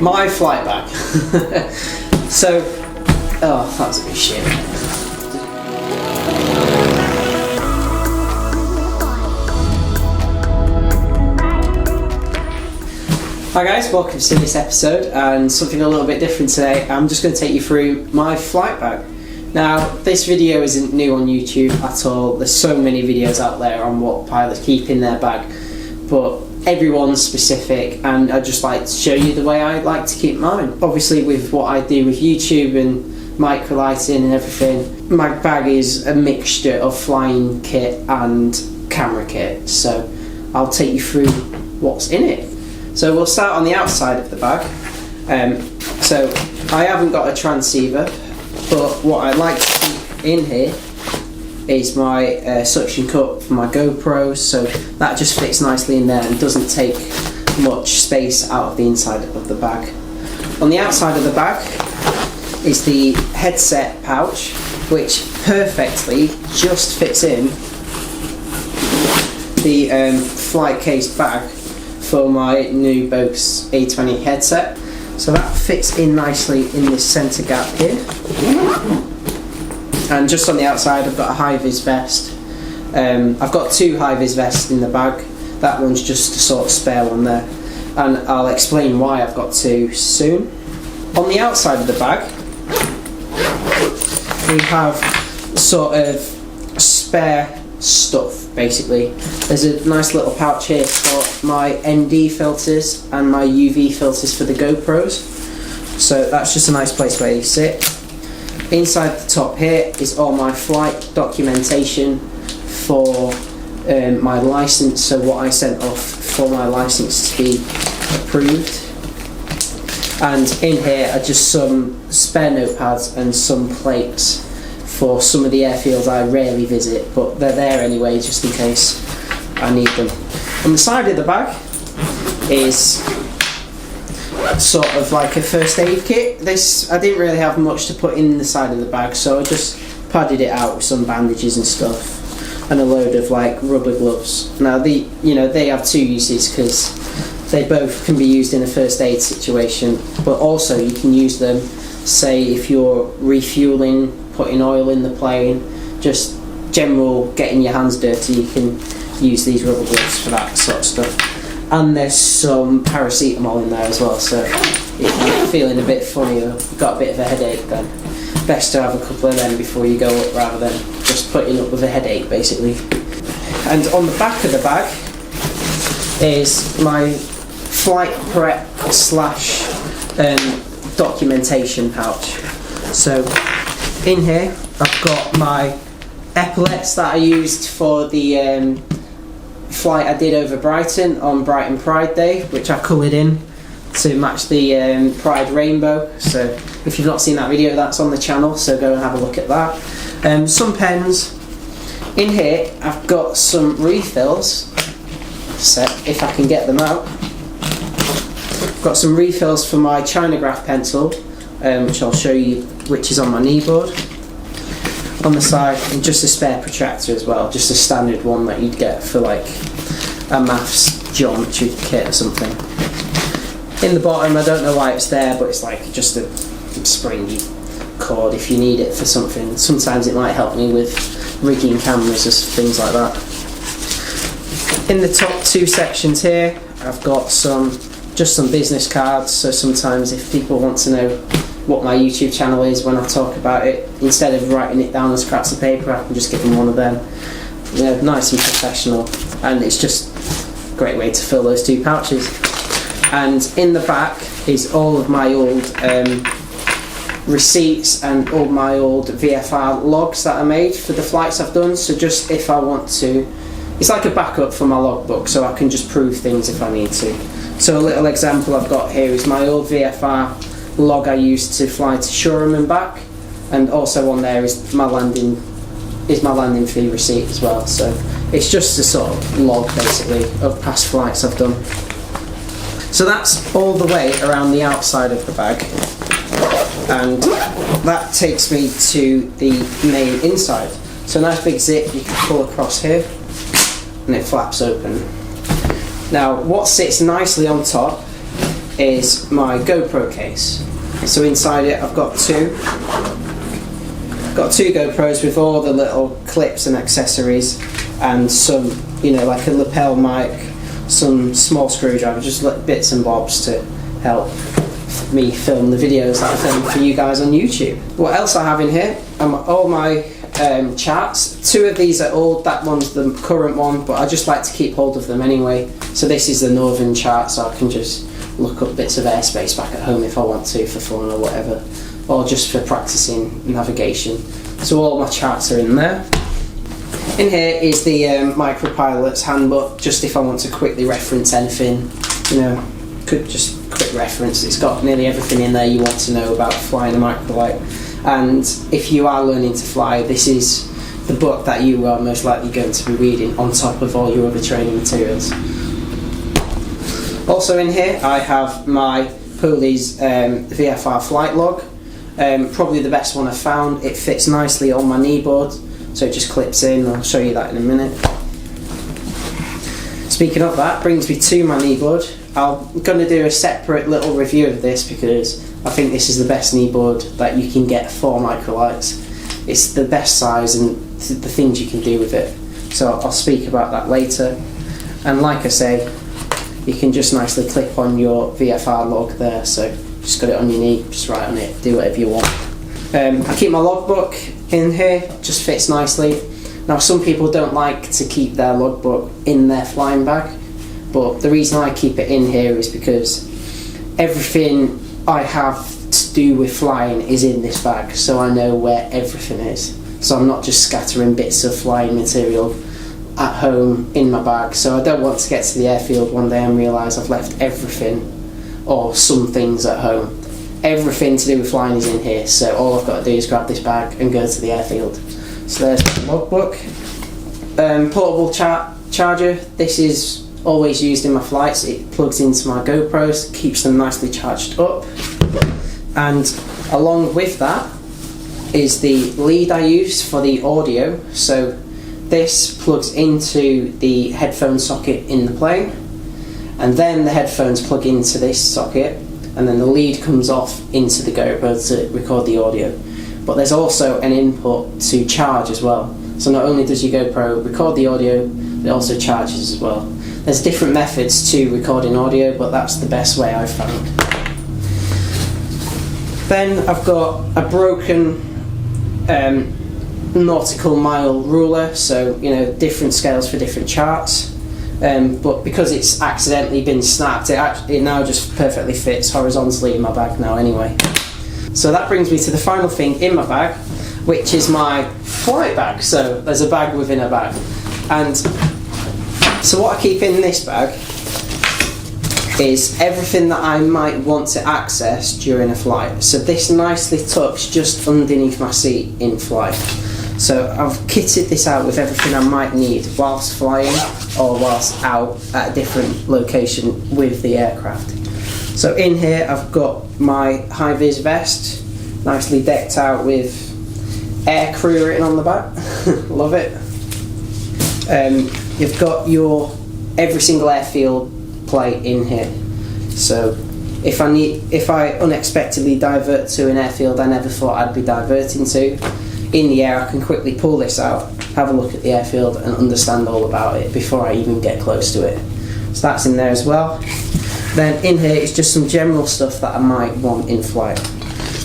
my flight bag. So, oh, that was a bit shit. Hi guys, welcome to this episode, and something a little bit different today. I'm just going to take you through my flight bag. Now, this video isn't new on YouTube at all. There's so many videos out there on what pilots keep in their bag, but everyone's specific, and I'd just like to show you the way I like to keep mine. Obviously, with what I do with YouTube and microlighting and everything, my bag is a mixture of flying kit and camera kit, so I'll take you through what's in it. So we'll start on the outside of the bag. So I haven't got a transceiver, but what I like to keep in here is my suction cup for my GoPros, so that just fits nicely in there and doesn't take much space out of the inside of the bag. On the outside of the bag is the headset pouch, which perfectly just fits in the flight case bag for my new Bose A20 headset. So that fits in nicely in this centre gap here. And just on the outside I've got a High-Vis Vest. I've got two High-Vis vests in the bag. That one's just a sort of spare one there. And I'll explain why I've got two soon. On the outside of the bag we have sort of spare stuff, basically. There's a nice little pouch here for my ND filters and my UV filters for the GoPros, so that's just a nice place where you sit. Inside the top here is all my flight documentation for my license, so what I sent off for my license to be approved. And in here are just some spare notepads and some plates for some of the airfields I rarely visit, but they're there anyway just in case I need them. On the side of the bag is sort of like a first aid kit. This, I didn't really have much to put in the side of the bag, so I just padded it out with some bandages and stuff and a load of like rubber gloves. Now they have two uses because they both can be used in a first aid situation, but also you can use them, say if you're refueling, putting oil in the plane, just general getting your hands dirty, you can use these rubber gloves for that sort of stuff. And there's some paracetamol in there as well, so if you're feeling a bit funny or got a bit of a headache, then best to have a couple of them before you go up rather than just putting up with a headache basically. And on the back of the bag is my flight prep slash documentation pouch. So in here I've got my epaulets that I used for the flight I did over Brighton on Brighton Pride Day, which I coloured in to match the Pride rainbow. So if you've not seen that video, that's on the channel, so go and have a look at that. Some pens. In here I've got some refills, so if I can get them out. I've got some refills for my Chinograph pencil, which I'll show you, which is on my kneeboard. On the side, and just a spare protractor as well, just a standard one that you'd get for like a maths geometry kit or something. In the bottom, I don't know why it's there, but it's like just a springy cord if you need it for something. Sometimes it might help me with rigging cameras or things like that. In the top two sections here, I've got just some business cards, so sometimes if people want to know what my YouTube channel is when I talk about it, instead of writing it down on scraps of paper, I can just give them one of them. They're nice and professional, and it's just a great way to fill those two pouches. And in the back is all of my old receipts and all my old VFR logs that I made for the flights I've done, so just if I want to, it's like a backup for my logbook, so I can just prove things if I need to. So a little example I've got here is my old VFR log I used to fly to Shoreham and back, and also on there is my landing fee receipt as well. So it's just a sort of log basically of past flights I've done. So that's all the way around the outside of the bag, and that takes me to the main inside. So a nice big zip you can pull across here and it flaps open. Now what sits nicely on top is my Gopro case. So inside it I've got two GoPros with all the little clips and accessories, and some, you know, like a lapel mic, some small screwdriver, just like bits and bobs to help me film the videos that I film for you guys on YouTube. What else I have in here? All my charts. Two of these are old, that one's the current one, but I just like to keep hold of them anyway. So this is the northern chart, so I can just look up bits of airspace back at home if I want to, for fun or whatever, or just for practicing navigation. So all my charts are in there. In here is the MicroPilot's handbook, just if I want to quickly reference anything, you know, could just quick reference. It's got nearly everything in there you want to know about flying a microlight. And if you are learning to fly, this is the book that you are most likely going to be reading on top of all your other training materials. Also in here I have my Poli's VFR flight log, probably the best one I've found. It fits nicely on my kneeboard, so it just clips in. I'll show you that in a minute. Speaking of that, brings me to my kneeboard. I'm going to do a separate little review of this because I think this is the best kneeboard that you can get for microlights. It's the best size and the things you can do with it. So I'll speak about that later. And like I say, you can just nicely clip on your VFR log there. So just got it on your knee, just write on it, do whatever you want. I keep my logbook in here, just fits nicely. Now some people don't like to keep their logbook in their flying bag, but the reason I keep it in here is because everything I have to do with flying is in this bag, so I know where everything is. So I'm not just scattering bits of flying material at home in my bag. So I don't want to get to the airfield one day and realise I've left everything or some things at home. Everything to do with flying is in here, so all I've got to do is grab this bag and go to the airfield. So there's the logbook. Portable charger. This is always used in my flights. It plugs into my GoPros, keeps them nicely charged up. And along with that is the lead I use for the audio. So this plugs into the headphone socket in the plane, and then the headphones plug into this socket, and then the lead comes off into the GoPro to record the audio. But there's also an input to charge as well. So not only does your GoPro record the audio, it also charges as well. There's different methods to recording audio, but that's the best way I've found. Then I've got a broken nautical mile ruler, so you know, different scales for different charts. But because it's accidentally been snapped, it now just perfectly fits horizontally in my bag now anyway. So that brings me to the final thing in my bag, which is my flight bag. So there's a bag within a bag. And so what I keep in this bag is everything that I might want to access during a flight. So this nicely tucks just underneath my seat in flight. So I've kitted this out with everything I might need whilst flying or whilst out at a different location with the aircraft. So in here I've got my High-Vis Vest, nicely decked out with air crew written on the back. Love it. You've got your every single airfield plate in here. So if I unexpectedly divert to an airfield I never thought I'd be diverting to, in the air I can quickly pull this out, have a look at the airfield and understand all about it before I even get close to it. So that's in there as well. Then in here is just some general stuff that I might want in flight.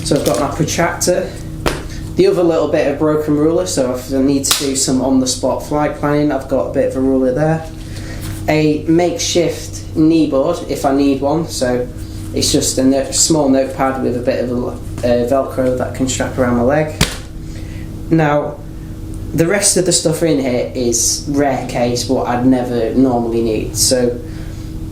So I've got my protractor, the other little bit of broken ruler, so if I need to do some on-the-spot flight planning, I've got a bit of a ruler there. A makeshift knee board if I need one, so it's just a small notepad with a bit of Velcro that can strap around my leg. Now, the rest of the stuff in here is rare case, what I'd never normally need. So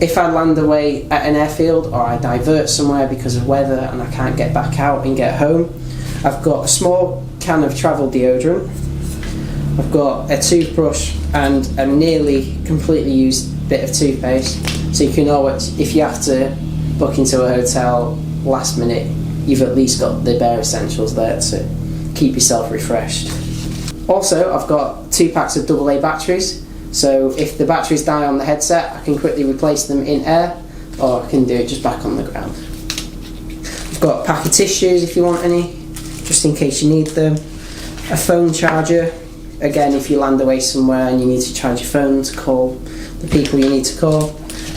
if I land away at an airfield or I divert somewhere because of weather and I can't get back out and get home, I've got a small can of travel deodorant, I've got a toothbrush and a nearly completely used bit of toothpaste, so you can always, if you have to book into a hotel last minute, you've at least got the bare essentials there to keep yourself refreshed. Also, I've got 2 packs of AA batteries, so if the batteries die on the headset I can quickly replace them in air. or I can do it just back on the ground. I've got a pack of tissues if you want any, just in case you need them. A phone charger, again if you land away somewhere and you need to charge your phone to call the people you need to call.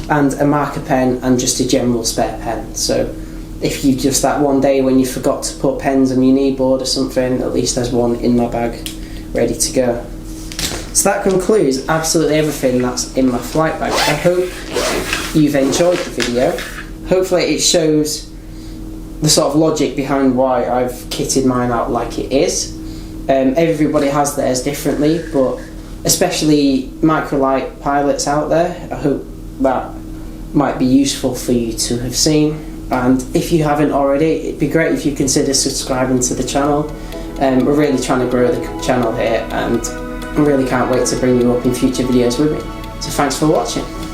And a marker pen and just a general spare pen. So if you just that one day when you forgot to put pens on your kneeboard or something, at least there's one in my bag ready to go. So that concludes absolutely everything that's in my flight bag. I hope you've enjoyed the video. Hopefully it shows the sort of logic behind why I've kitted mine out like it is. Everybody has theirs differently, but especially Microlight pilots out there, I hope that might be useful for you to have seen. And if you haven't already, it'd be great if you consider subscribing to the channel. We're really trying to grow the channel here, and I really can't wait to bring you up in future videos with me. So thanks for watching.